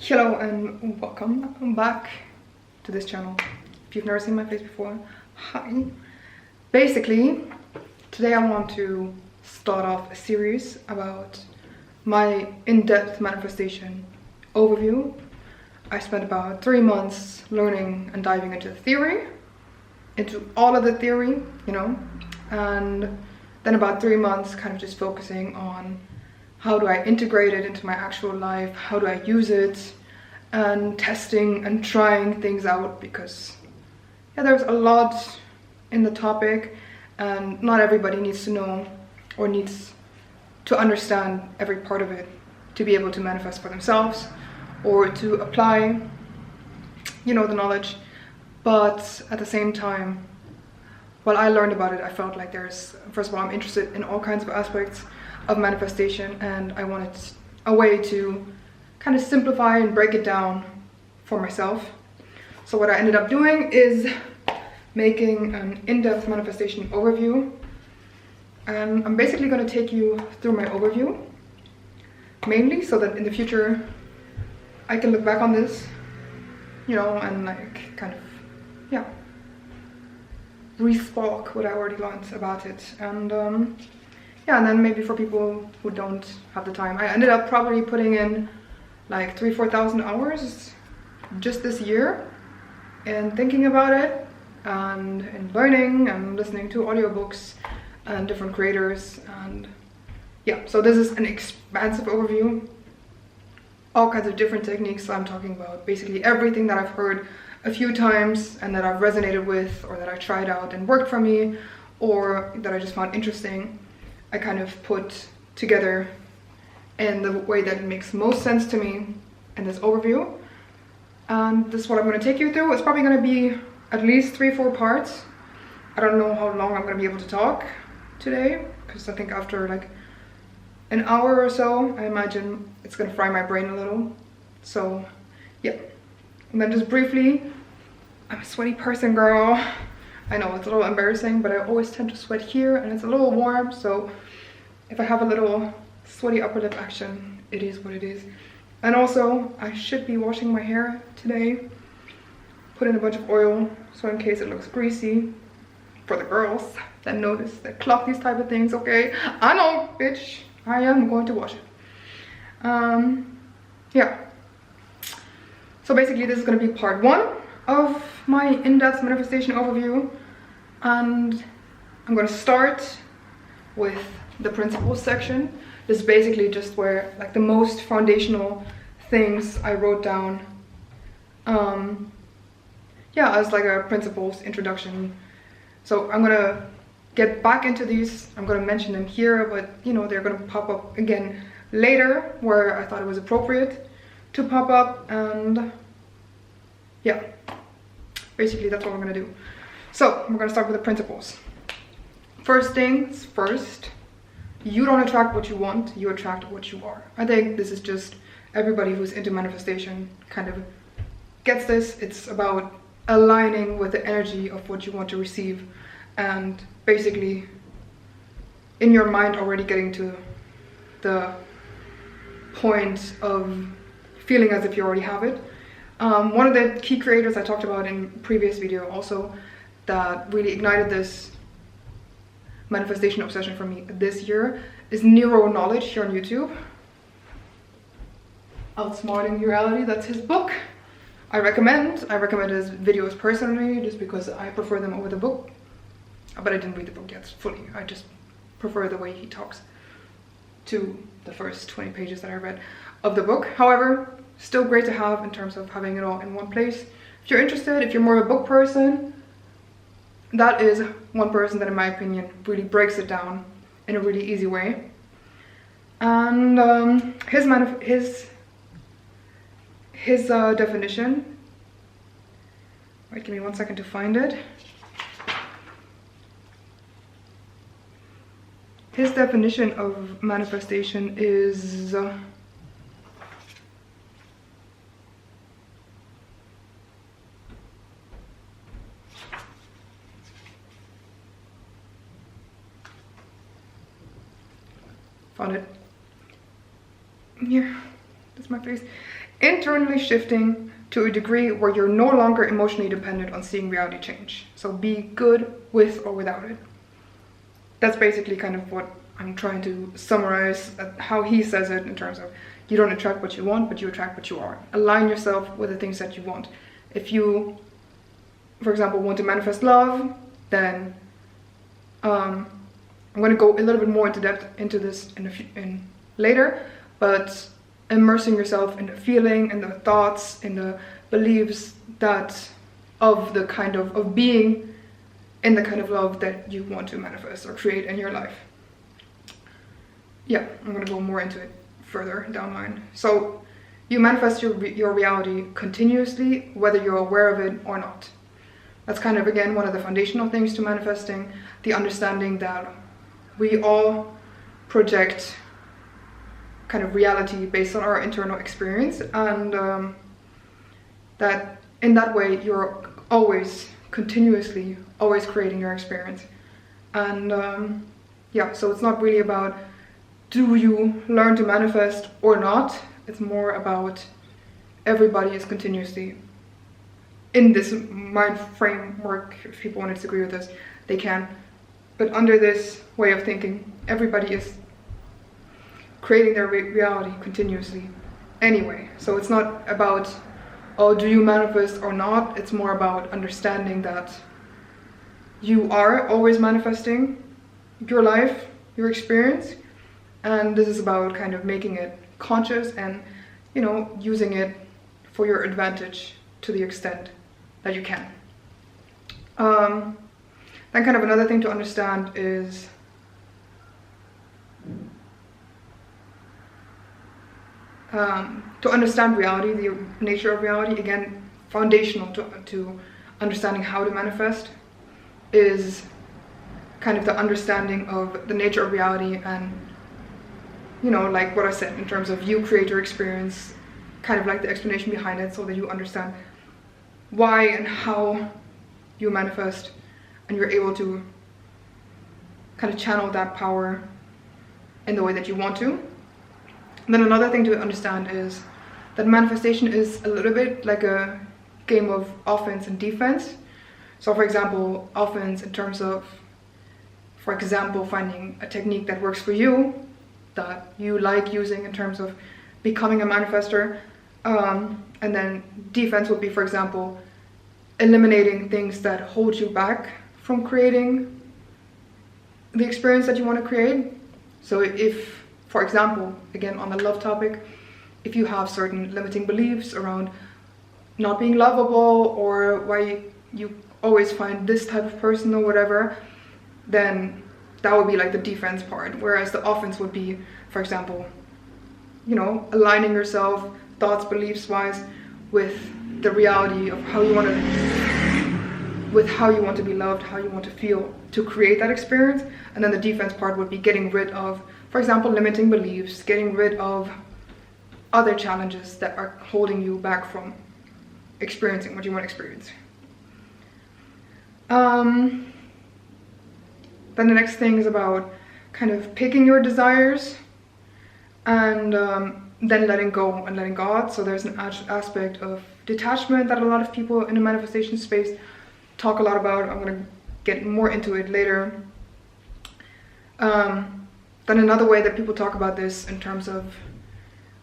Hello and welcome back to this channel. If you've never seen my face before, hi. Basically, today I want to start off a series about my in-depth manifestation overview. I spent about 3 months learning and diving into the theory, into all of the theory, and then about 3 months kind of just focusing on how do I integrate it into my actual life, how do I use it, and testing and trying things out, because there's a lot in the topic and not everybody needs to know or needs to understand every part of it to be able to manifest for themselves or to apply the knowledge. But at the same time, while I learned about it, I felt like first of all, I'm interested in all kinds of aspects of manifestation, and I wanted a way to kind of simplify and break it down for myself. So what I ended up doing is making an in-depth manifestation overview, and I'm basically going to take you through my overview mainly so that in the future I can look back on this, and like kind of re-spark what I already learned about it. And and then maybe for people who don't have the time, I ended up probably putting in like 3,000-4,000 hours just this year in thinking about it and in learning and listening to audiobooks and different creators. And so this is an expansive overview, all kinds of different techniques. I'm talking about basically everything that I've heard a few times and that I've resonated with, or that I tried out and worked for me, or that I just found interesting. I kind of put together in the way that it makes most sense to me in this overview. And this is what I'm going to take you through. It's probably going to be at least 3-4 parts. I don't know how long I'm going to be able to talk today, because I think after like an hour or so, I imagine it's going to fry my brain a little. So and then just briefly, I'm a sweaty person, girl. I know it's a little embarrassing, but I always tend to sweat here and it's a little warm, so if I have a little sweaty upper lip action, it is what it is. And also, I should be washing my hair today. Put in a bunch of oil, so in case it looks greasy, for the girls that notice, that clock these type of things, okay? I know, bitch, I am going to wash it. So basically this is going to be part 1 of my in-depth manifestation overview, and I'm going to start with the principles section. This is basically just where like the most foundational things I wrote down as like a principles introduction. So I'm going to get back into these. I'm going to mention them here, but they're going to pop up again later where I thought it was appropriate to pop up. And basically that's what we're going to do. So we're going to start with the principles. First things first, you don't attract what you want, you attract what you are. I think this is just, everybody who's into manifestation kind of gets this. It's about aligning with the energy of what you want to receive, and basically in your mind already getting to the point of feeling as if you already have it. One of the key creators I talked about in previous video also that really ignited this manifestation obsession for me this year is Neuro Knowledge here on YouTube. Outsmarting Reality, that's his book. I recommend his videos personally just because I prefer them over the book, but I didn't read the book yet fully. I just prefer the way he talks to the first 20 pages that I read of the book. However, still great to have in terms of having it all in one place. If you're interested, if you're more of a book person, that is one person that in my opinion really breaks it down in a really easy way. And his definition, wait, give me 1 second to find it. His definition of manifestation is found it here. that's my face, internally shifting to a degree where you're no longer emotionally dependent on seeing reality change. So be good with or without it. That's basically kind of what I'm trying to summarize how he says it, in terms of you don't attract what you want, but you attract what you are. Align yourself with the things that you want. If you, for example, want to manifest love, then I'm going to go a little bit more into depth into this in later, but immersing yourself in the feeling, in the thoughts, in the beliefs that of the kind of being in the kind of love that you want to manifest or create in your life. Yeah, I'm going to go more into it further down the line. So you manifest your reality continuously, whether you're aware of it or not. That's kind of, again, one of the foundational things to manifesting, the understanding that we all project kind of reality based on our internal experience, and that in that way you're always continuously always creating your experience. And yeah, so it's not really about do you learn to manifest or not, it's more about everybody is continuously in this mind framework. If people want to disagree with this, they can, but under this way of thinking, everybody is creating their reality continuously anyway. So it's not about, oh, do you manifest or not? It's more about understanding that you are always manifesting your life, your experience, and this is about kind of making it conscious and, you know, using it for your advantage to the extent that you can. Then kind of another thing to understand is to understand reality, the nature of reality, again, foundational to understanding how to manifest is kind of the understanding of the nature of reality, and, you know, like what I said in terms of you create your experience, kind of like the explanation behind it, so that you understand why and how you manifest, and you're able to kind of channel that power in the way that you want to. And then another thing to understand is that manifestation is a little bit like a game of offense and defense. So for example, offense in terms of, for example, finding a technique that works for you, that you like using in terms of becoming a manifester. And then defense would be, for example, eliminating things that hold you back from creating the experience that you want to create. So if, for example, again on the love topic, if you have certain limiting beliefs around not being lovable, or why you always find this type of person or whatever, then that would be like the defense part. Whereas the offense would be, for example, you know, aligning yourself, thoughts, beliefs wise, with the reality of how you want to, with how you want to be loved, how you want to feel to create that experience. And then the defense part would be getting rid of, for example, limiting beliefs, getting rid of other challenges that are holding you back from experiencing what you want to experience. Then the next thing is about kind of picking your desires, and then letting go and letting God. So there's an aspect of detachment that a lot of people in the manifestation space talk a lot about. I'm going to get more into it later. Then another way that people talk about this in terms of,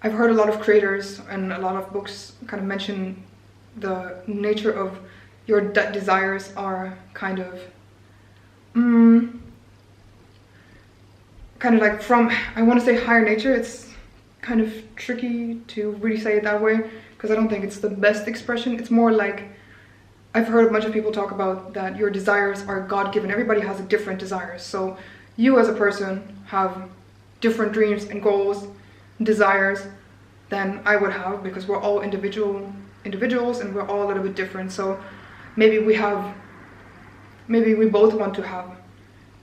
I've heard a lot of creators and a lot of books kind of mention the nature of your desires are kind of like from, I want to say higher nature. It's kind of tricky to really say it that way because I don't think it's the best expression. It's more like, I've heard a bunch of people talk about that your desires are God-given. Everybody has a different desires. So you as a person have different dreams and goals, desires than I would have, because we're all individuals and we're all a little bit different. So maybe we both want to have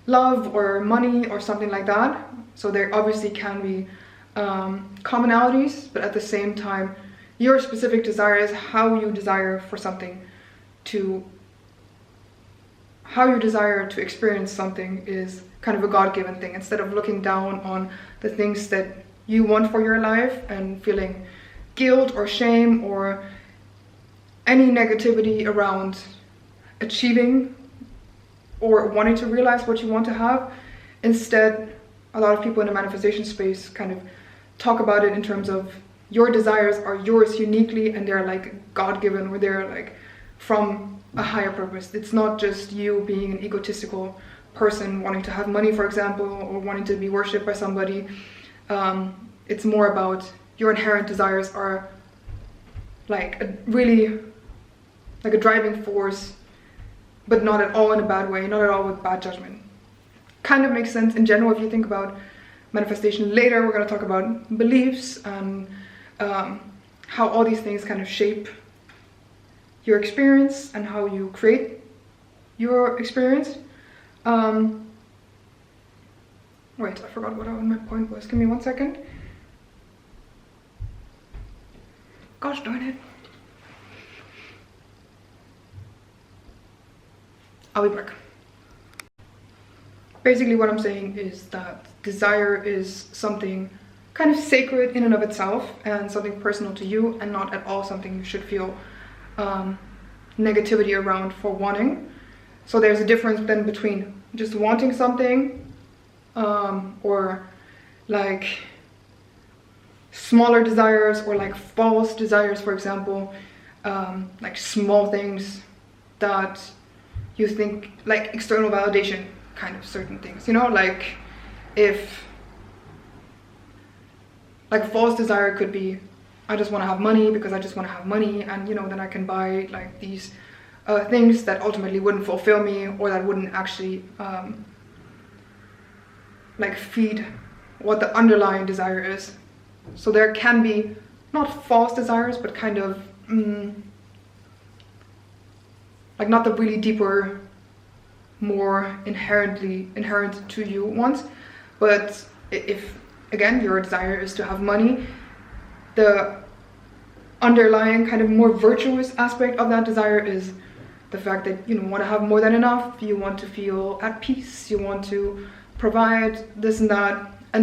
love or money or something like that. So there obviously can be commonalities, but at the same time, your specific desires, how you desire for something to, how you desire to experience something is kind of a God-given thing. Instead of looking down on the things that you want for your life and feeling guilt or shame or any negativity around achieving or wanting to realize what you want to have. Instead, a lot of people in the manifestation space kind of talk about it in terms of your desires are yours uniquely, and they're like God-given, or they're like from a higher purpose. It's not just you being an egotistical person wanting to have money, for example, or wanting to be worshipped by somebody. It's more about your inherent desires are like a really like a driving force, but not at all in a bad way, not at all with bad judgment. Kind of makes sense in general if you think about manifestation. Later we're going to talk about beliefs and how all these things kind of shape your experience and how you create your experience. Wait, I forgot what my point was. Give me 1 second. Gosh darn it. I'll be back. Basically what I'm saying is that desire is something kind of sacred in and of itself, and something personal to you, and not at all something you should feel negativity around for wanting. So there's a difference then between just wanting something or like smaller desires, or like false desires, for example, like small things that you think, like external validation, kind of certain things, you know, like if like false desire could be, I just want to have money because I just want to have money, and you know, then I can buy like these things that ultimately wouldn't fulfill me, or that wouldn't actually like feed what the underlying desire is. So there can be not false desires, but kind of like not the really deeper, more inherent to you ones. But if again your desire is to have money, the underlying kind of more virtuous aspect of that desire is the fact that you want to have more than enough, you want to feel at peace, you want to provide this and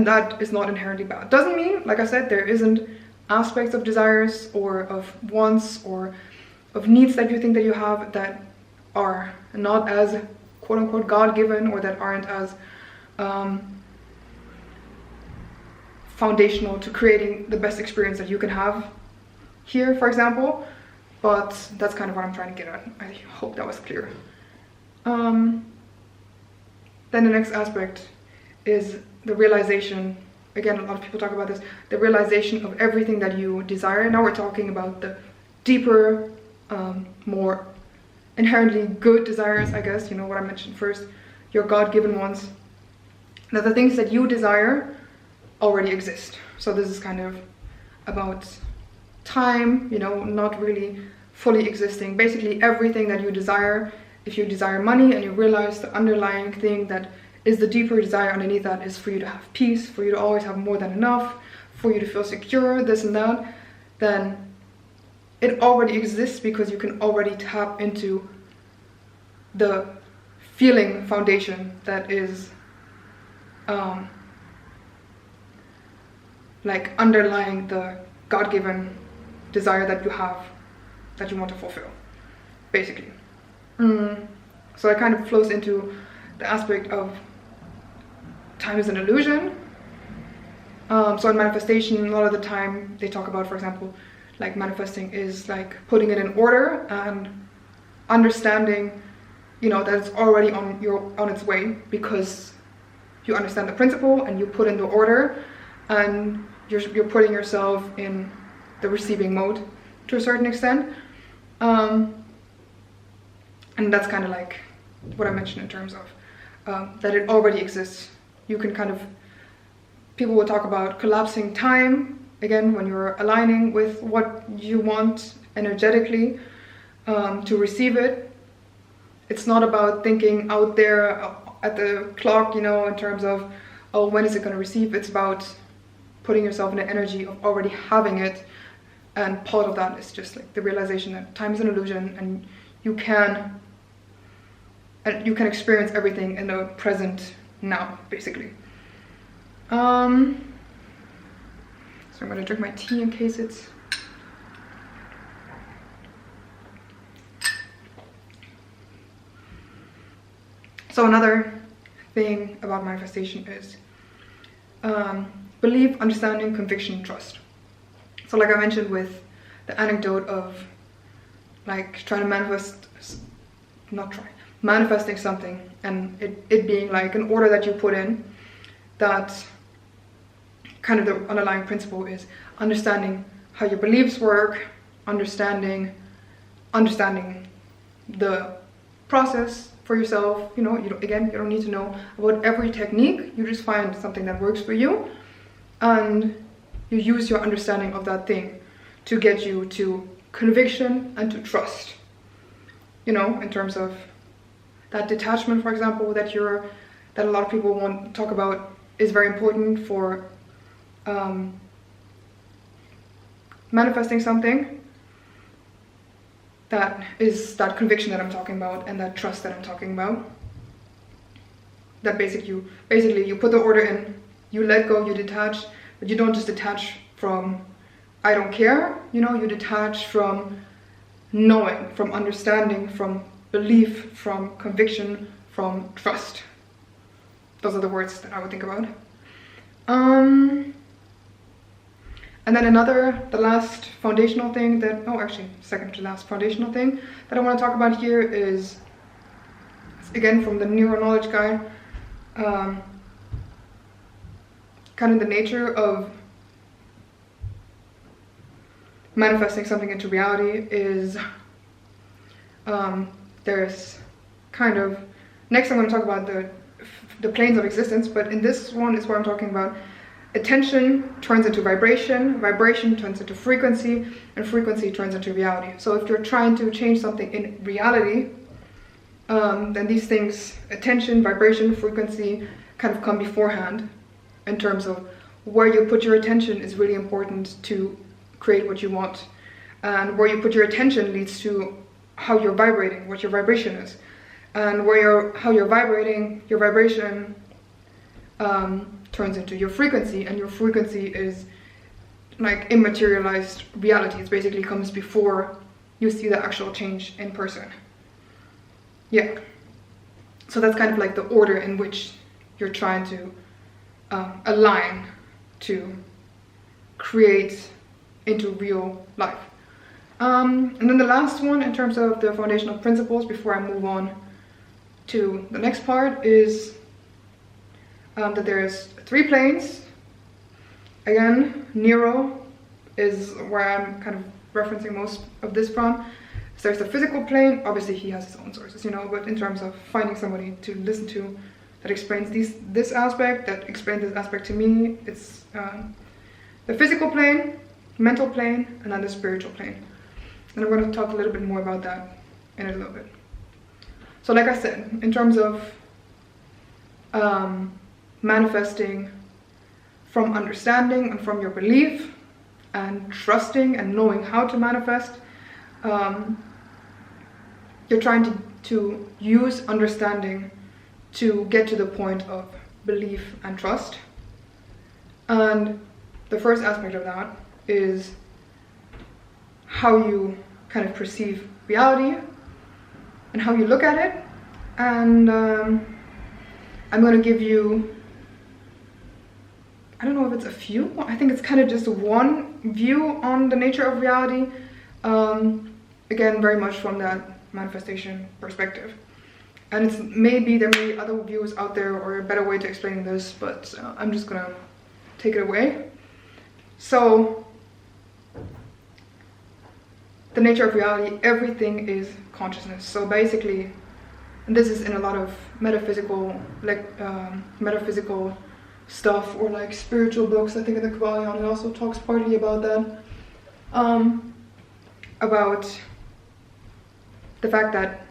that is not inherently bad. Doesn't mean, like I said, there isn't aspects of desires or of wants or of needs that you think that you have that are not as quote-unquote God-given, or that aren't as foundational to creating the best experience that you can have here, for example. But that's kind of what I'm trying to get at. I hope that was clear. Then the next aspect is the realization. Again, a lot of people talk about this, the realization of everything that you desire. Now we're talking about the deeper, more inherently good desires, I guess, you know what I mentioned first, your God-given ones. That the things that you desire already exist. So this is kind of about time, you know, not really fully existing. Basically everything that you desire, if you desire money and you realize the underlying thing that is the deeper desire underneath that is for you to have peace, for you to always have more than enough, for you to feel secure, this and that, then it already exists, because you can already tap into the feeling foundation that is like underlying the God-given desire that you have, that you want to fulfill, basically. So it kind of flows into the aspect of time is an illusion. So in manifestation, a lot of the time they talk about, for example, like manifesting is like putting it in order and understanding, you know, that it's already on its way, because you understand the principle and you put in the order, and you're putting yourself in the receiving mode to a certain extent. And that's kind of like what I mentioned in terms of that it already exists. You can kind of, people will talk about collapsing time, again, when you're aligning with what you want energetically to receive it. It's not about thinking out there at the clock, you know, in terms of, oh, when is it going to receive? It's about putting yourself in the energy of already having it. And part of that is just like the realization that time is an illusion, and you can experience everything in the present now, basically. So I'm gonna drink my tea in case it's So another thing about manifestation is belief, understanding, conviction, trust. So like I mentioned with the anecdote of like trying to manifesting something, and it being like an order that you put in, that kind of the underlying principle is understanding how your beliefs work, understanding the process for yourself. You know, you don't need to know about every technique. You just find something that works for you, and you use your understanding of that thing to get you to conviction and to trust. You know, in terms of that detachment, for example, that a lot of people want to talk about, is very important for manifesting something. That is that conviction that I'm talking about, and that trust that I'm talking about. That basically you put the order in, you let go, you detach, but you don't just detach from I don't care, you know, you detach from knowing, from understanding, from belief, from conviction, from trust. Those are the words that I would think about. And then the last foundational thing second to last foundational thing that I want to talk about here is, again, from the neuro-knowledge guy, kind of the nature of manifesting something into reality is, there's kind of, next I'm going to talk about the planes of existence, but in this one is where I'm talking about attention turns into vibration, vibration turns into frequency, and frequency turns into reality. So if you're trying to change something in reality, then these things, attention, vibration, frequency, kind of come beforehand, in terms of where you put your attention is really important to create what you want. And where you put your attention leads to how you're vibrating, what your vibration is. And how you're vibrating, your vibration turns into your frequency, and your frequency is like immaterialized reality. It basically comes before you see the actual change in person. Yeah. So that's kind of like the order in which you're trying to align to create into real life. And then the last one, in terms of the foundational principles, before I move on to the next part, is that there's 3 planes. Again, neuro is where I'm kind of referencing most of this from. So there's the physical plane. Obviously he has his own sources, you know, but in terms of finding somebody to listen to that explains this aspect, that explains this aspect to me, it's the physical plane, mental plane, and then the spiritual plane. And I'm going to talk a little bit more about that in a little bit. So like I said, in terms of manifesting from understanding and from your belief, and trusting and knowing how to manifest, you're trying to use understanding to get to the point of belief and trust. And the first aspect of that is how you kind of perceive reality and how you look at it. And I'm going to give you, I don't know if it's a few, I think it's kind of just one view on the nature of reality. Again, very much from that manifestation perspective. And it's maybe there may be other views out there or a better way to explain this, but I'm just gonna take it away. So, the nature of reality, everything is consciousness. So basically, and this is in a lot of metaphysical, metaphysical stuff, or like spiritual books. I think in the Kybalion it also talks partly about that, about the fact that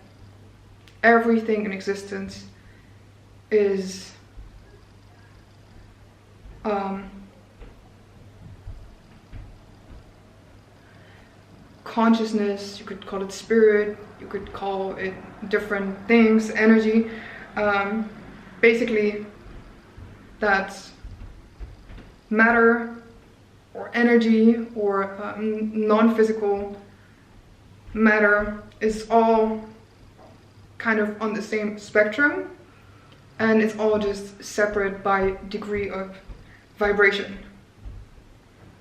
everything in existence is consciousness. You could call it spirit, you could call it different things, energy. Basically, that's matter or energy or non-physical matter is all kind of on the same spectrum, and it's all just separate by degree of vibration.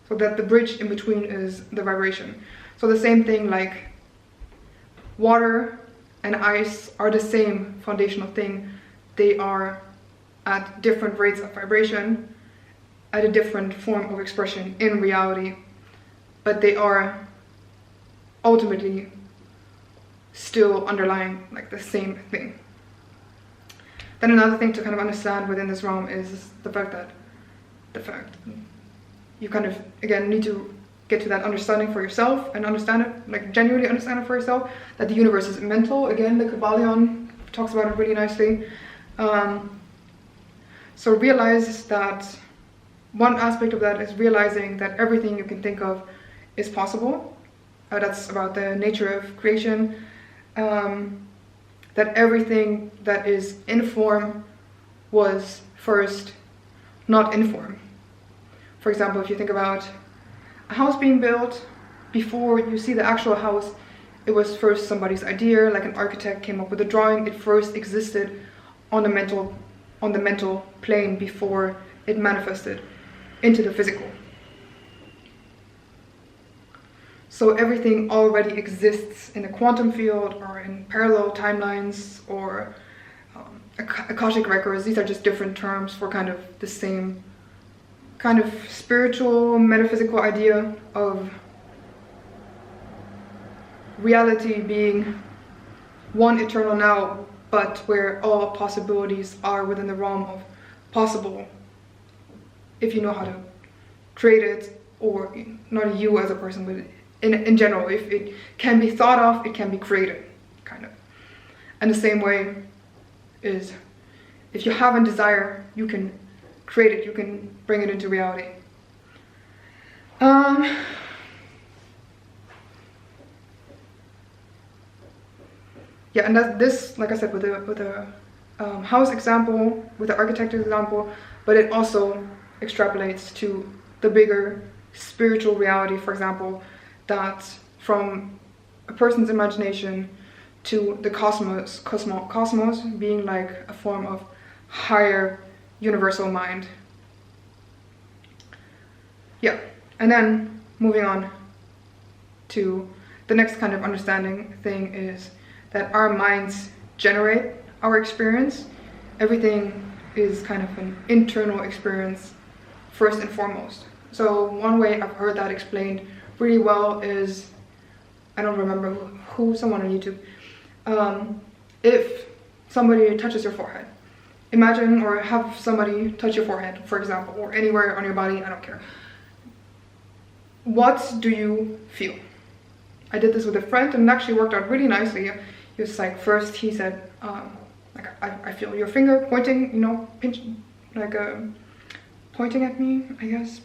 So that the bridge in between is the vibration. So the same thing, like water and ice are the same foundational thing. They are at different rates of vibration, at a different form of expression in reality, but they are ultimately still underlying like the same thing. Then another thing to kind of understand within this realm is the fact you kind of, again, need to get to that understanding for yourself and understand it, like genuinely understand it for yourself, that the universe is mental. Again, the Kabbalion talks about it really nicely. So realize that one aspect of that is realizing that everything you can think of is possible. That's about the nature of creation. That everything that is in form was first not in form. For example, if you think about a house being built, before you see the actual house, it was first somebody's idea, like an architect came up with a drawing. It first existed on the mental plane before it manifested into the physical. So everything already exists in a quantum field or in parallel timelines or Akashic records. These are just different terms for kind of the same kind of spiritual, metaphysical idea of reality being one eternal now, but where all possibilities are within the realm of possible if you know how to create it, or not you as a person, but in general, if it can be thought of, it can be created, kind of. And the same way is, if you have a desire, you can create it, you can bring it into reality. Yeah, and that's this, like I said, with the house example, with the architect example, but it also extrapolates to the bigger spiritual reality, for example, that from a person's imagination to the cosmos being like a form of higher universal mind. Yeah, and then moving on to the next kind of understanding thing is that our minds generate our experience. Everything is kind of an internal experience first and foremost. So one way I've heard that explained really well is, I don't remember who, someone on YouTube. If somebody touches your forehead, imagine or have somebody touch your forehead, for example, or anywhere on your body, I don't care. What do you feel? I did this with a friend and it actually worked out really nicely. He was like, first he said, like, I feel your finger pointing, you know, pinching, like pointing at me, I guess.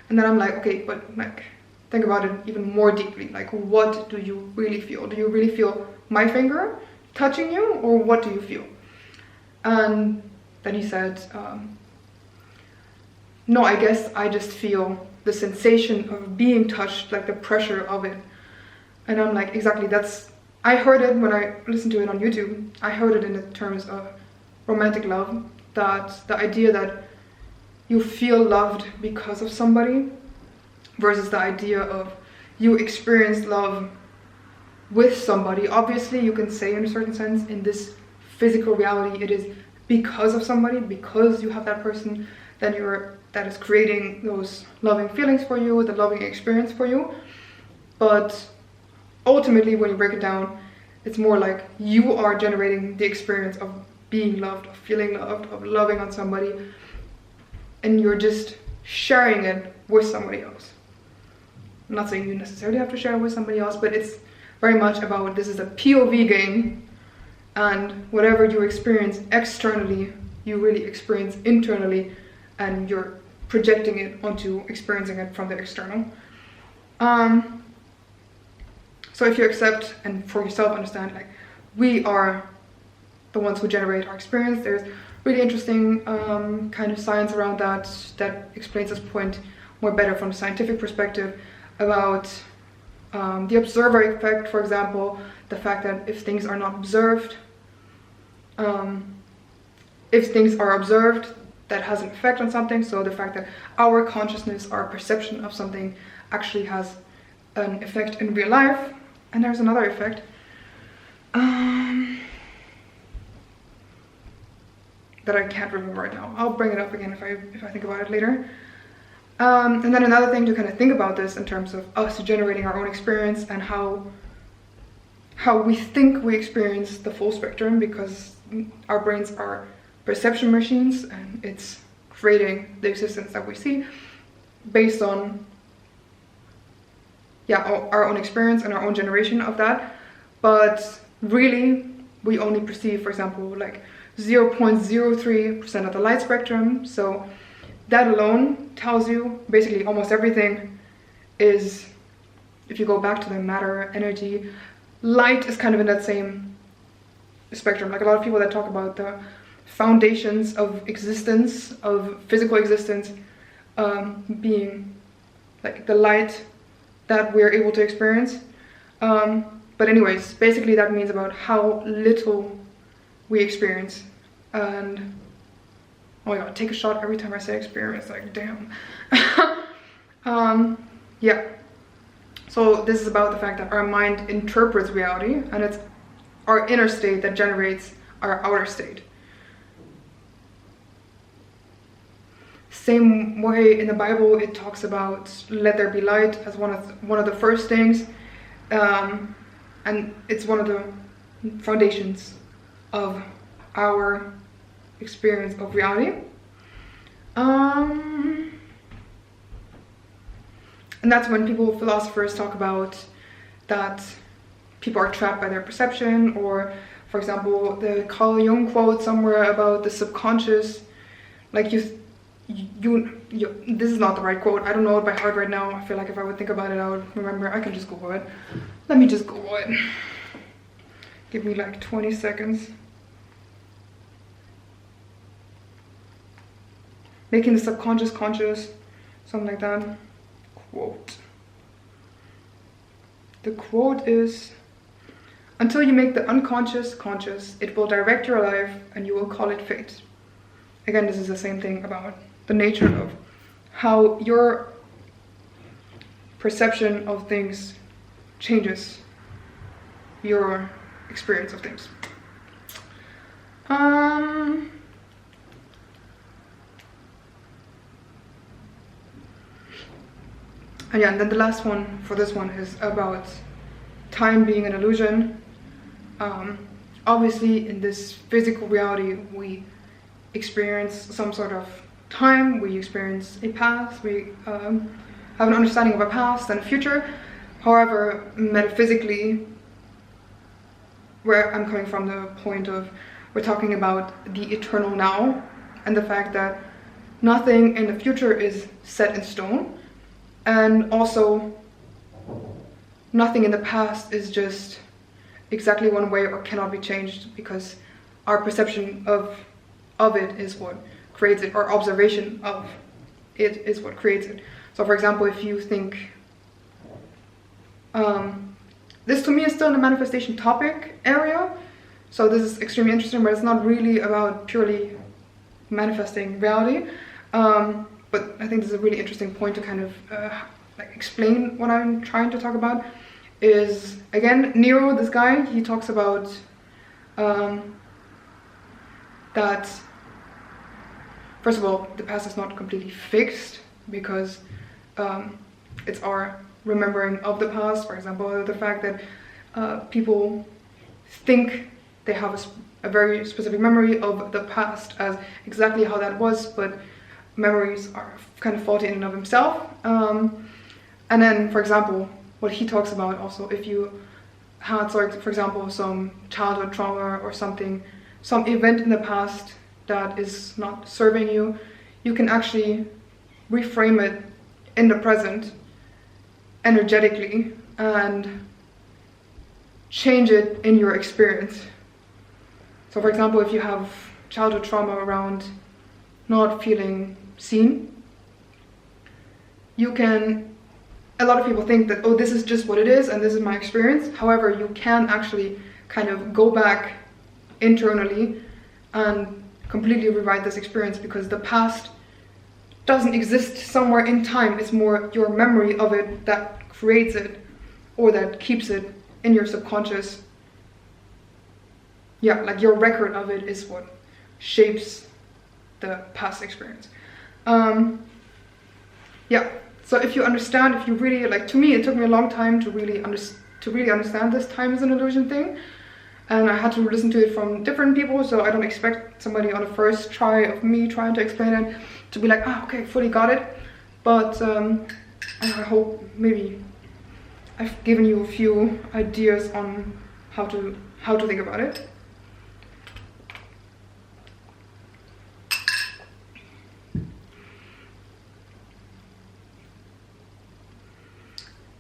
And then I'm like, okay, but like, think about it even more deeply. Like, what do you really feel? Do you really feel my finger touching you, or what do you feel? And then he said, no, I guess I just feel the sensation of being touched, like the pressure of it. And I'm like, exactly, I heard it when I listened to it on YouTube. I heard it in the terms of romantic love, that the idea that you feel loved because of somebody versus the idea of you experience love with somebody. Obviously, you can say in a certain sense, in this physical reality, it is because of somebody, because you have that person that is creating those loving feelings for you, the loving experience for you. But ultimately, when you break it down, it's more like you are generating the experience of being loved, of feeling loved, of loving on somebody, and you're just sharing it with somebody else. I'm not saying you necessarily have to share it with somebody else, but it's very much about, this is a POV game, and whatever you experience externally, you really experience internally, and you're projecting it onto experiencing it from the external. So if you accept and for yourself understand, like, we are the ones who generate our experience, there's really interesting kind of science around that explains this point more better from a scientific perspective about the observer effect, for example, the fact that if things are not observed, if things are observed, that has an effect on something. So the fact that our consciousness, our perception of something actually has an effect in real life. And there's another effect. That I can't remember right now. I'll bring it up again if I think about it later. And then another thing to kind of think about this in terms of us generating our own experience and how we think we experience the full spectrum, because our brains are perception machines and it's creating the existence that we see based on our own experience and our own generation of that. But really we only perceive, for example, like 0.03% of the light spectrum. So that alone tells you basically almost everything is, if you go back to the matter, energy, light is kind of in that same spectrum. Like a lot of people that talk about the foundations of existence, of physical existence, being like the light that we're able to experience. But anyways, basically that means about how little we experience. And oh my god, take a shot every time I say experience, like damn. Yeah, so this is about the fact that our mind interprets reality, and it's our inner state that generates our outer state. Same way in the Bible, it talks about let there be light as one of the first things, and it's one of the foundations of our experience of reality. And that's when philosophers talk about that people are trapped by their perception, or for example the Carl Jung quote somewhere about the subconscious, like you this is not the right quote, I don't know it by heart right now. I feel like if I would think about it I would remember. I can just Google it. Let me just Google it. Give me like 20 seconds. Making the subconscious conscious, something like that. Quote. The quote is, until you make the unconscious conscious, it will direct your life and you will call it fate. Again, this is the same thing about the nature of how your perception of things changes your experience of things. And yeah, and then the last one for this one is about time being an illusion. Obviously in this physical reality we experience some sort of time, we experience a past, we have an understanding of a past and a future. However, metaphysically, where I'm coming from, the point of we're talking about the eternal now, and the fact that nothing in the future is set in stone, and also nothing in the past is just exactly one way or cannot be changed, because our perception of it is what creates it, our observation of it is what creates it. So for example, if you think, this to me is still in the manifestation topic area, so this is extremely interesting, but it's not really about purely manifesting reality. But I think this is a really interesting point to kind of like explain what I'm trying to talk about. Is again, Nero, this guy, he talks about that first of all, the past is not completely fixed, because it's our remembering of the past. For example, the fact that people think they have a very specific memory of the past as exactly how that was, but memories are kind of faulty in and of himself. And then, for example, what he talks about also, if you had, for example, some childhood trauma or something, some event in the past that is not serving you, you can actually reframe it in the present energetically and change it in your experience. So for example, if you have childhood trauma around not feeling seen, you can, a lot of people think that, oh, this is just what it is and this is my experience. However, you can actually kind of go back internally and completely rewrite this experience, because the past doesn't exist somewhere in time. It's more your memory of it that creates it, or that keeps it in your subconscious. Yeah, like your record of it is what shapes the past experience. Yeah, so if you understand, if you really, like, to me, it took me a long time to really understand this time is an illusion thing. And I had to listen to it from different people, so I don't expect somebody on the first try of me trying to explain it to be like, ah, okay, fully got it. But I hope maybe I've given you a few ideas on how to think about it.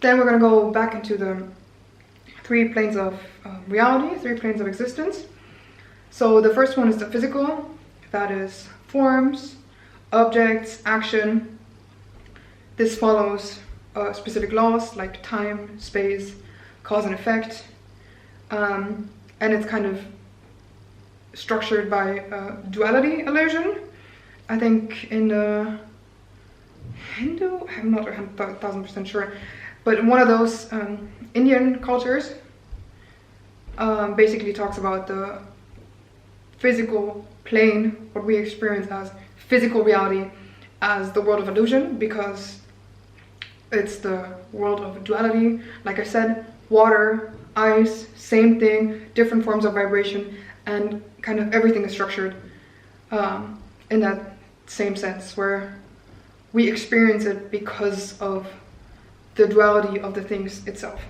Then we're going to go back into the 3 planes of reality, 3 planes of existence. So the first one is the physical, that is forms, objects, action. This follows specific laws like time, space, cause and effect, and it's kind of structured by duality illusion. I think in the Hindu, I'm not 1,000% sure, but in one of those Indian cultures, basically talks about the physical plane, what we experience as physical reality, as the world of illusion, because it's the world of duality. Like I said, water, ice, same thing, different forms of vibration, and kind of everything is structured in that same sense, where we experience it because of the duality of the things itself.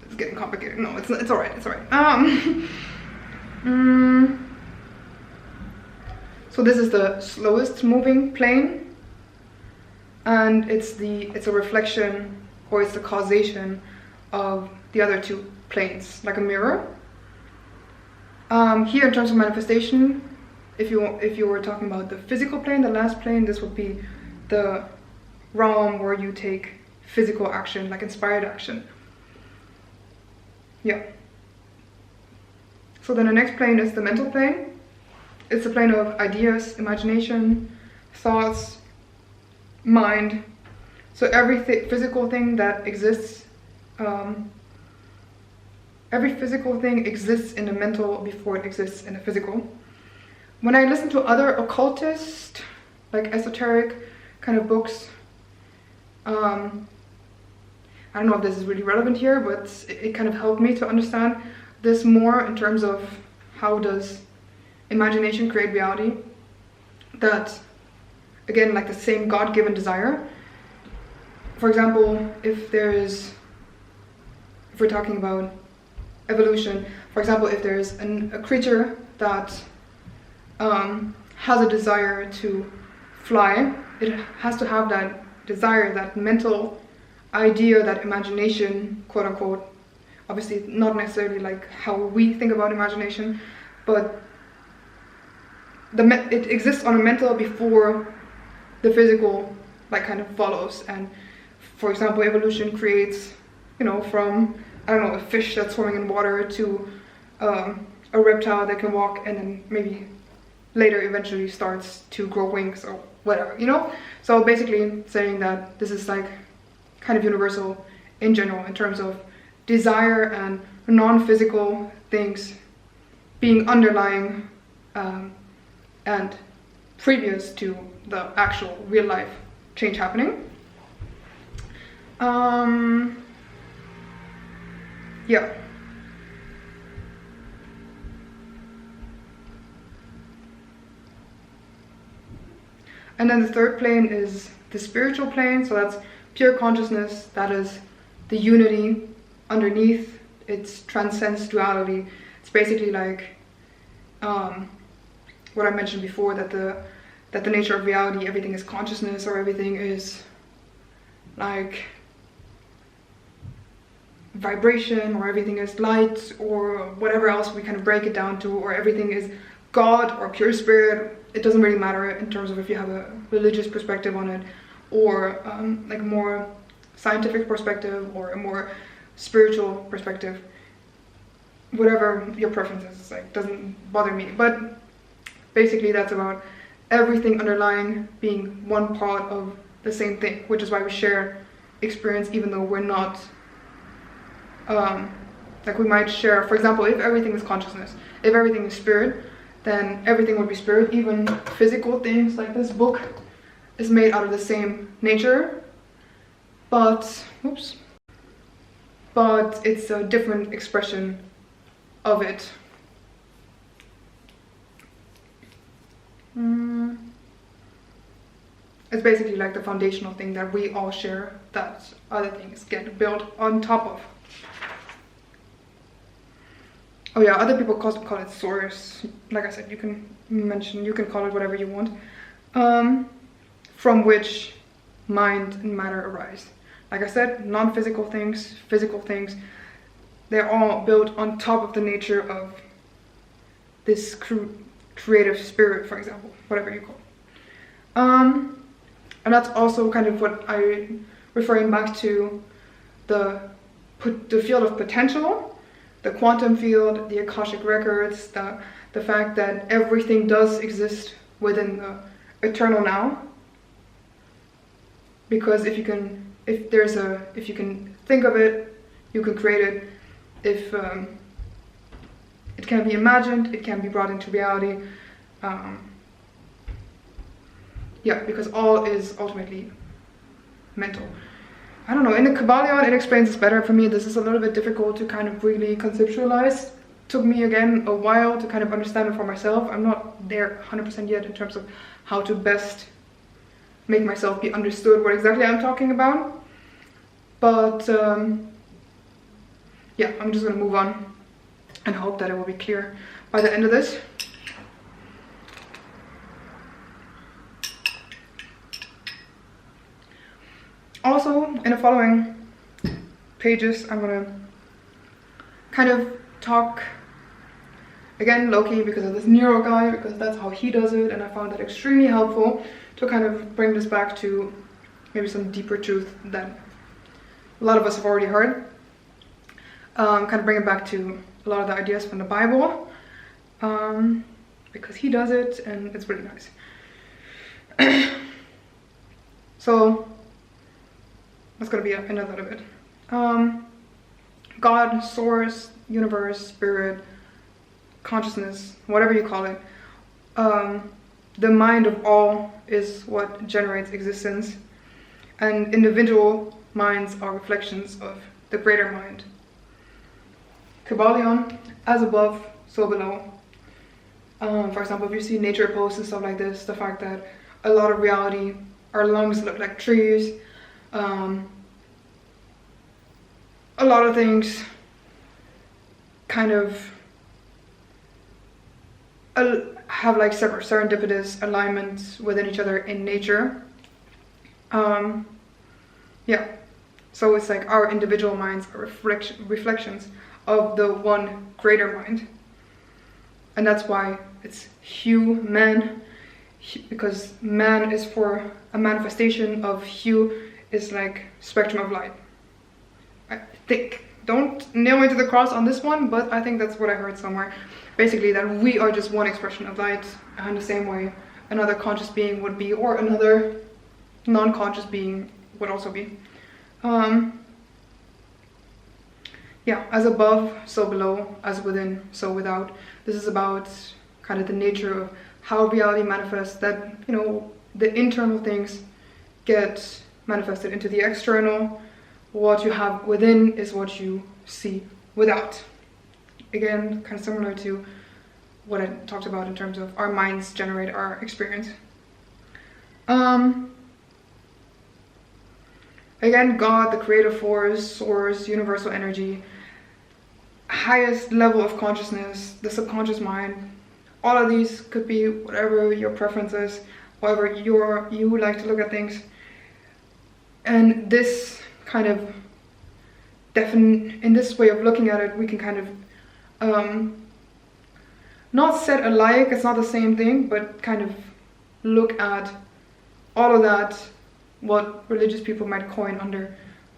It's getting complicated. No, it's all right. It's all right. So this is the slowest moving plane, and it's a reflection, or it's the causation of the other 2 planes, like a mirror. Here, in terms of manifestation, if you were talking about the physical plane, the last plane, this would be the realm where you take physical action, like inspired action. Yeah. So then the next plane is the mental plane. It's a plane of ideas, imagination, thoughts, mind. So every physical thing that exists, every physical thing exists in the mental before it exists in the physical. When I listen to other occultist, like esoteric kind of books, I don't know if this is really relevant here, but it kind of helped me to understand this more in terms of how does imagination create reality. That, again, like the same God-given desire. For example, if we're talking about evolution, for example, if there's a creature that has a desire to fly, it has to have that desire, that mental idea, that imagination, quote unquote. Obviously not necessarily like how we think about imagination, but it exists on a mental before the physical like kind of follows. And for example, evolution creates, from, I don't know, a fish that's swimming in water to a reptile that can walk, and then maybe later eventually starts to grow wings or whatever, So basically saying that this is like kind of universal in general in terms of desire and non-physical things being underlying and previous to the actual real life change happening. Yeah. And then the third plane is the spiritual plane, so that's pure consciousness, that is the unity underneath, it transcends duality. It's basically like what I mentioned before, that the nature of reality, everything is consciousness, or everything is like vibration, or everything is light, or whatever else we kind of break it down to, or everything is God or pure spirit. It doesn't really matter in terms of if you have a religious perspective on it, or like a more scientific perspective, or a more spiritual perspective. whatever your preference is, like, doesn't bother me. But basically that's about everything underlying being one part of the same thing, which is why we share experience even though we're not, like we might share, for example, if everything is consciousness, if everything is spirit, then everything would be spirit. Even physical things like this book is made out of the same nature, but it's a different expression of it. It's basically like the foundational thing that we all share that other things get built on top of. Oh yeah, other people call it source. Like I said, you can call it whatever you want, from which mind and matter arise. Like I said, non-physical things, physical things, they're all built on top of the nature of this creative spirit, for example, whatever you call it. And that's also kind of what I'm referring back to, the field of potential, the quantum field, the Akashic records, the fact that everything does exist within the eternal now. Because if you can think of it, you can create it. If it can be imagined, it can be brought into reality. Yeah, because all is ultimately mental. I don't know, in the Kabbalion it explains this better. For me, this is a little bit difficult to kind of really conceptualize. Took me again a while to kind of understand it for myself. I'm not there 100% yet in terms of how to best make myself be understood what exactly I'm talking about. But yeah, I'm just gonna move on and hope that it will be clear by the end of this. Also, in the following pages, I'm gonna kind of talk again low-key because of this Nero guy, because that's how he does it, and I found that extremely helpful to kind of bring this back to maybe some deeper truth that a lot of us have already heard. Kind of bring it back to a lot of the ideas from the Bible, because he does it and it's really nice. So that's gonna be in a little bit. God, source, universe, spirit, consciousness, whatever you call it. The mind of all is what generates existence, and individual minds are reflections of the greater mind. Kabbalion, as above, so below. For example, if you see nature posts and stuff like this, the fact that a lot of reality, our lungs look like trees, a lot of things kind of have like separate serendipitous alignments within each other in nature. Yeah, so it's like our individual minds are reflections of the one greater mind, and that's why it's human, because man is for a manifestation of hue is like spectrum of light. I think, don't nail me to the cross on this one, but I think that's what I heard somewhere. Basically that we are just one expression of light, and the same way another conscious being would be, or another non-conscious being would also be. Yeah, as above, so below, as within, so without. This is about kind of the nature of how reality manifests, that, you know, the internal things get manifested into the external. What you have within is what you see without. Again, kind of similar to what I talked about in terms of our minds generate our experience. Again, God, the creative force, source, universal energy, highest level of consciousness, the subconscious mind. All of these could be whatever your preference is, however you like to look at things. And this kind of in this way of looking at it, we can kind of not set alike, it's not the same thing, but kind of look at all of that, what religious people might coin under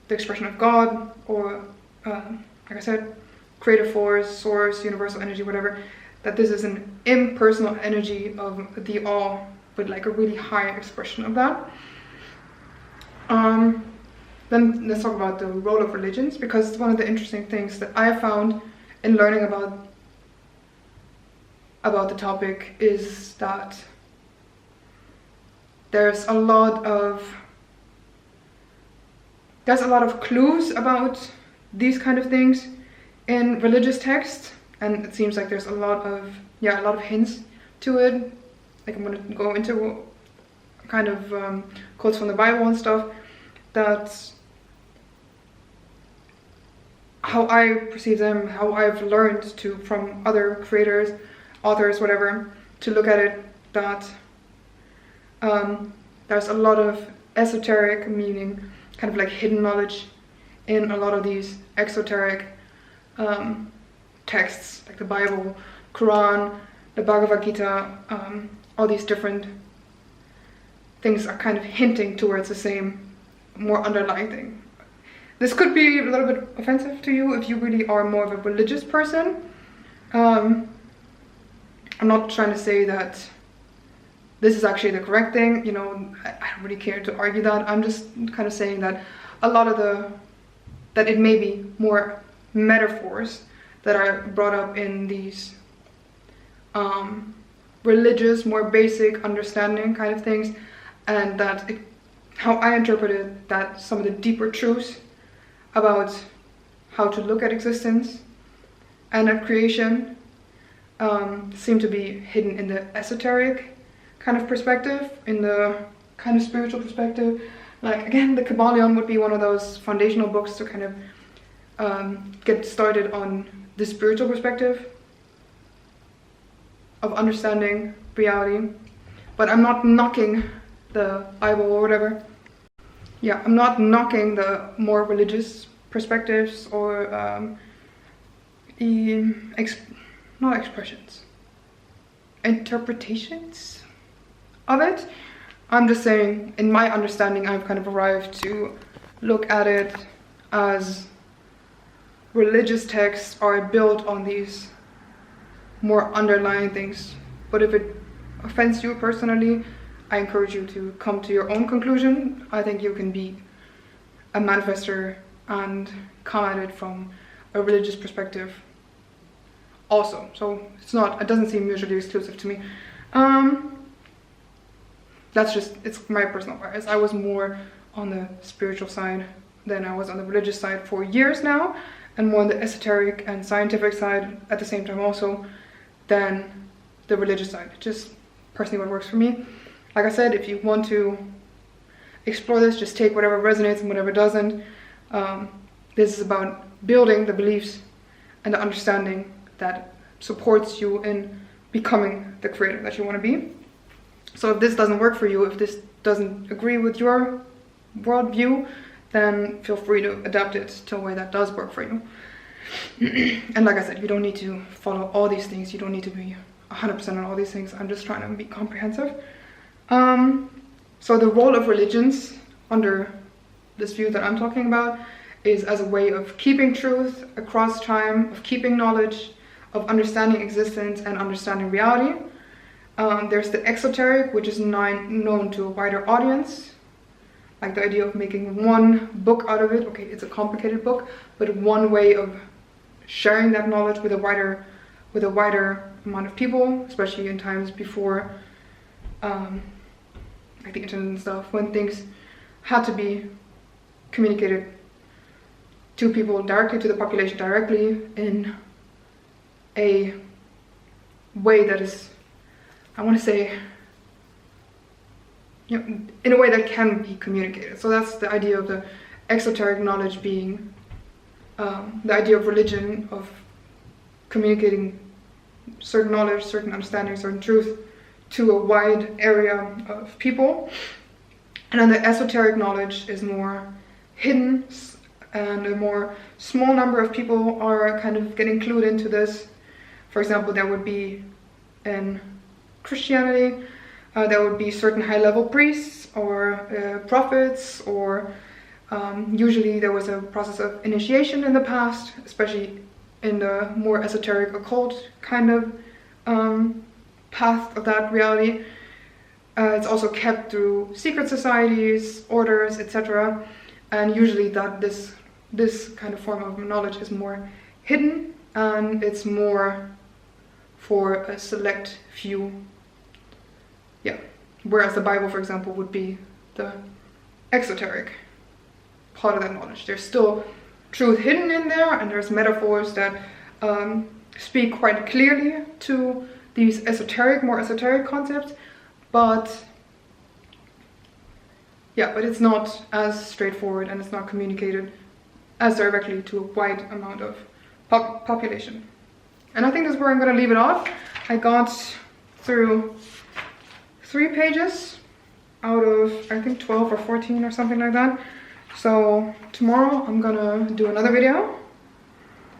the expression of God, or like I said, creative force, source, universal energy, whatever, that this is an impersonal energy of the all, but like a really high expression of that. Then let's talk about the role of religions, because one of the interesting things that I found in learning about the topic is that there's a lot of clues about these kind of things in religious texts, and it seems like there's a lot of hints to it. Like I'm going to go into kind of quotes from the Bible and stuff, that how I perceive them, how I've learned to from other creators, authors, whatever, to look at it, that there's a lot of esoteric meaning, kind of like hidden knowledge in a lot of these exoteric texts, like the Bible, Quran, the Bhagavad Gita. All these different things are kind of hinting towards the same, more underlying thing. This could be a little bit offensive to you if you really are more of a religious person. I'm not trying to say that this is actually the correct thing, you know, I don't really care to argue that. I'm just kind of saying that a lot of that it may be more metaphors that are brought up in these religious, more basic understanding kind of things, and that how I interpret it, that some of the deeper truths about how to look at existence and at creation seem to be hidden in the esoteric kind of perspective, in the kind of spiritual perspective. Like again, the Kybalion would be one of those foundational books to kind of get started on the spiritual perspective of understanding reality. But I'm not knocking the Bible or whatever. Yeah, I'm not knocking the more religious perspectives or not expressions, interpretations of it. I'm just saying, in my understanding, I've kind of arrived to look at it as religious texts are built on these more underlying things. But if it offends you personally, I encourage you to come to your own conclusion. I think you can be a manifestor and come at it from a religious perspective also. So it doesn't seem mutually exclusive to me. It's my personal bias. I was more on the spiritual side than I was on the religious side for years now, and more on the esoteric and scientific side at the same time also than the religious side. Just personally what works for me. Like I said, if you want to explore this, just take whatever resonates and whatever doesn't. This is about building the beliefs and the understanding that supports you in becoming the creator that you want to be. So if this doesn't work for you, if this doesn't agree with your worldview, then feel free to adapt it to a way that does work for you. And like I said, you don't need to follow all these things. You don't need to be 100% on all these things. I'm just trying to be comprehensive. So the role of religions under this view that I'm talking about is as a way of keeping truth across time, of keeping knowledge, of understanding existence and understanding reality. There's the exoteric, which is known to a wider audience, like the idea of making one book out of it. Okay, it's a complicated book, but one way of sharing that knowledge with a wider amount of people, especially in times before like the internet and stuff, when things had to be communicated to people directly, to the population directly, in a way that is, I want to say, in a way that can be communicated. So that's the idea of the exoteric knowledge being the idea of religion, of communicating certain knowledge, certain understanding, certain truth to a wide area of people. And then the esoteric knowledge is more hidden, and a more small number of people are kind of getting clued into this. For example, there would be in Christianity, there would be certain high-level priests or prophets, or usually there was a process of initiation in the past, especially in the more esoteric occult kind of path of that reality. It's also kept through secret societies, orders, etc. And usually this kind of form of knowledge is more hidden, and it's more for a select few. Yeah. Whereas the Bible, for example, would be the exoteric part of that knowledge. There's still truth hidden in there, and there's metaphors that speak quite clearly to these more esoteric concepts, but yeah, but it's not as straightforward, and it's not communicated as directly to a wide amount of population. And I think that's where I'm going to leave it off. I got through 3 pages out of, I think, 12 or 14 or something like that. So tomorrow I'm gonna do another video,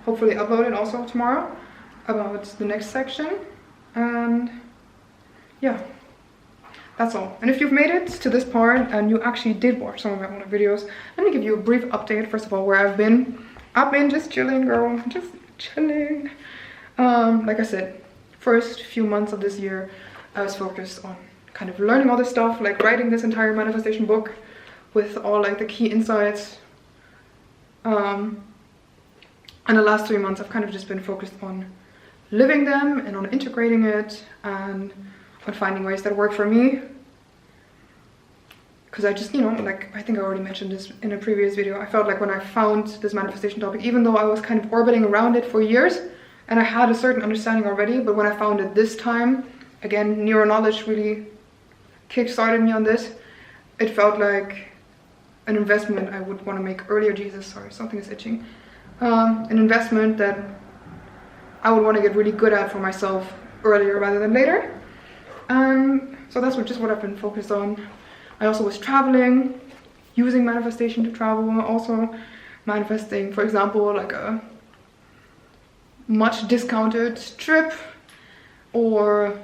hopefully upload it also tomorrow, about the next section. And yeah, that's all. And if you've made it to this part and you actually did watch some of my older videos, let me give you a brief update. First of all, where I've been. I've been just chilling, girl, just chilling. Like I said, first few months of this year, I was focused on kind of learning all this stuff, like writing this entire manifestation book with all like the key insights. And the last 3 months I've kind of just been focused on living them and on integrating it and on finding ways that work for me. Because I just, like I think I already mentioned this in a previous video, I felt like when I found this manifestation topic, even though I was kind of orbiting around it for years and I had a certain understanding already, but when I found it this time, again, neuro-knowledge really kick-started me on this. It felt like an investment I would want to make earlier. Jesus, sorry, something is itching. An investment that I would want to get really good at for myself earlier rather than later. So that's just what I've been focused on. I also was traveling, using manifestation to travel, also manifesting, for example, like a much discounted trip, or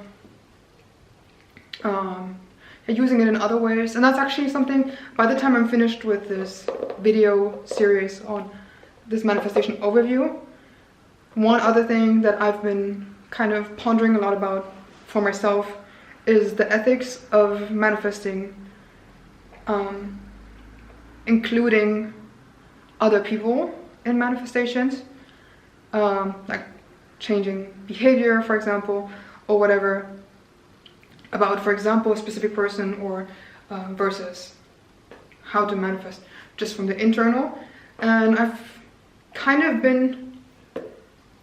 using it in other ways. And that's actually something, by the time I'm finished with this video series on this manifestation overview, one other thing that I've been kind of pondering a lot about for myself is the ethics of manifesting, including other people in manifestations, like changing behavior, for example, or whatever, about, for example, a specific person, or versus how to manifest just from the internal. And I've kind of been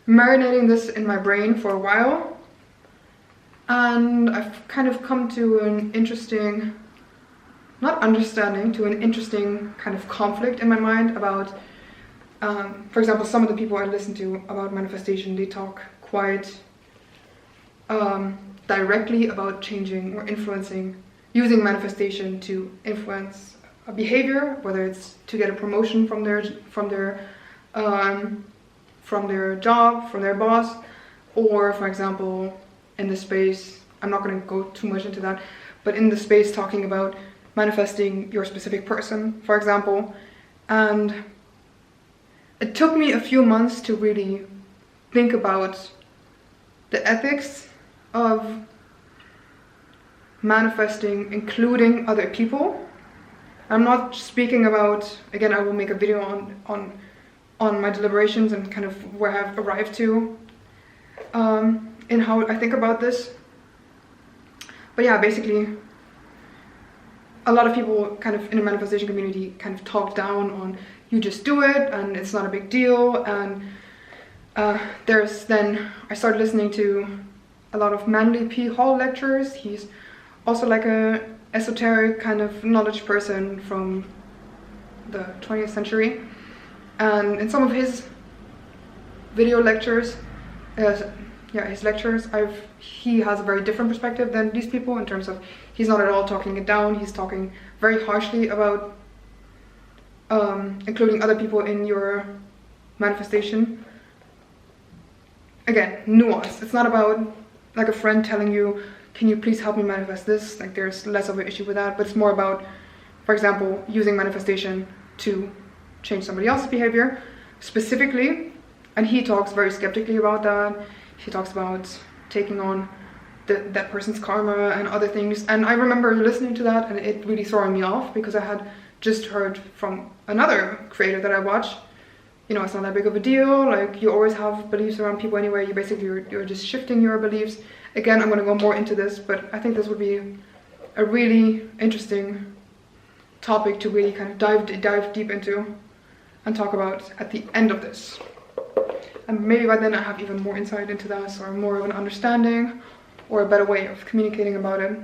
marinating this in my brain for a while, and I've kind of come to an interesting, not understanding, to an interesting kind of conflict in my mind about, for example, some of the people I listen to about manifestation, they talk quite directly about changing or influencing, using manifestation to influence a behavior, whether it's to get a promotion from their job, from their boss, or, for example, in the space, I'm not going to go too much into that, but in the space talking about manifesting your specific person, for example. And it took me a few months to really think about the ethics of manifesting, including other people. I'm not speaking about, again, I will make a video on my deliberations and kind of where I've arrived to in how I think about this. But yeah, basically, a lot of people kind of in the manifestation community kind of talk down on, you just do it and it's not a big deal. And I started listening to a lot of Manly P. Hall lectures. He's also like a esoteric kind of knowledge person from the 20th century. And in some of his video lectures, he has a very different perspective than these people, in terms of he's not at all talking it down. He's talking very harshly about including other people in your manifestation. Again, nuance. It's not about like a friend telling you, can you please help me manifest this? Like, there's less of an issue with that, but it's more about, for example, using manifestation to change somebody else's behavior. Specifically, And he talks very skeptically about that. He talks about taking on that person's karma and other things. And I remember listening to that and it really throwing me off, because I had just heard from another creator that I watch, you know, it's not that big of a deal. Like, you always have beliefs around people anyway. You basically, you're just shifting your beliefs. Again, I'm going to go more into this, but I think this would be a really interesting topic to really kind of dive deep into and talk about at the end of this. And maybe by then I have even more insight into that, or more of an understanding, or a better way of communicating about it,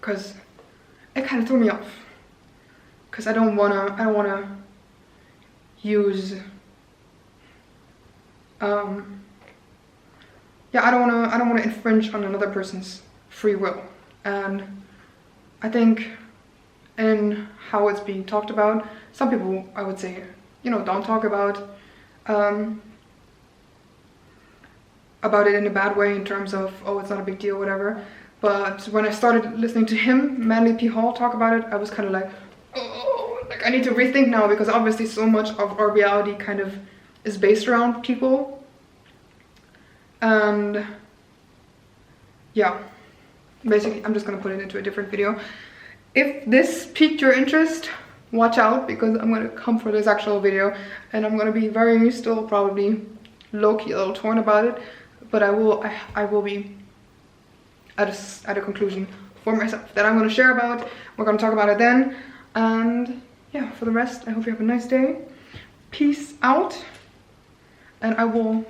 because it kind of threw me off. Because I don't wanna use, yeah, I don't wanna infringe on another person's free will. And I think in how it's being talked about, some people, I would say, you know, don't talk about it in a bad way, in terms of, oh, it's not a big deal, whatever. But when I started listening to him, Manly P. Hall, talk about it, I was kind of like, oh, like I need to rethink now, because obviously so much of our reality kind of is based around people. And yeah, basically I'm just gonna put it into a different video. If this piqued your interest, watch out, because I'm gonna come for this actual video and I'm gonna be very, still probably low-key a little torn about it, but I will be at a conclusion for myself that I'm gonna share about. We're gonna talk about it then. And yeah, for the rest, I hope you have a nice day. Peace out. And I've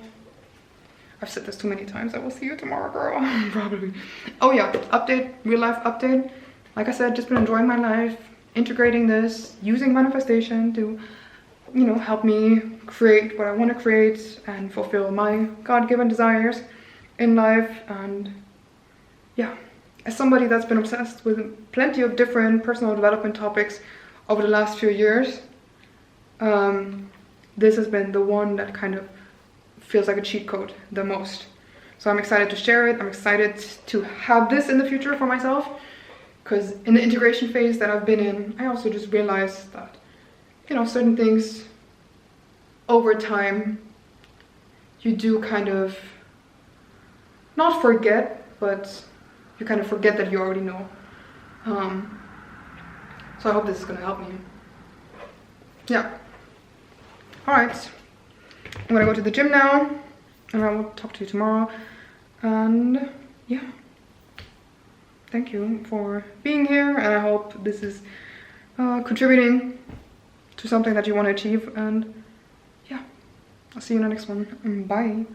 said this too many times, I will see you tomorrow, girl. Probably. Oh yeah, update, real life update. Like I said, just been enjoying my life, integrating this, using manifestation to, you know, help me create what I want to create and fulfill my God-given desires in life. And yeah, as somebody that's been obsessed with plenty of different personal development topics over the last few years, this has been the one that kind of feels like a cheat code the most. So I'm excited to share it. I'm excited to have this in the future for myself, because in the integration phase that I've been in, I also just realized that, you know, certain things over time you do kind of not forget, but you kind of forget that you already know. So I hope this is going to help me. Yeah. Alright. I'm going to go to the gym now, and I will talk to you tomorrow. And yeah. Thank you for being here, and I hope this is contributing to something that you want to achieve. And yeah, I'll see you in the next one. Bye.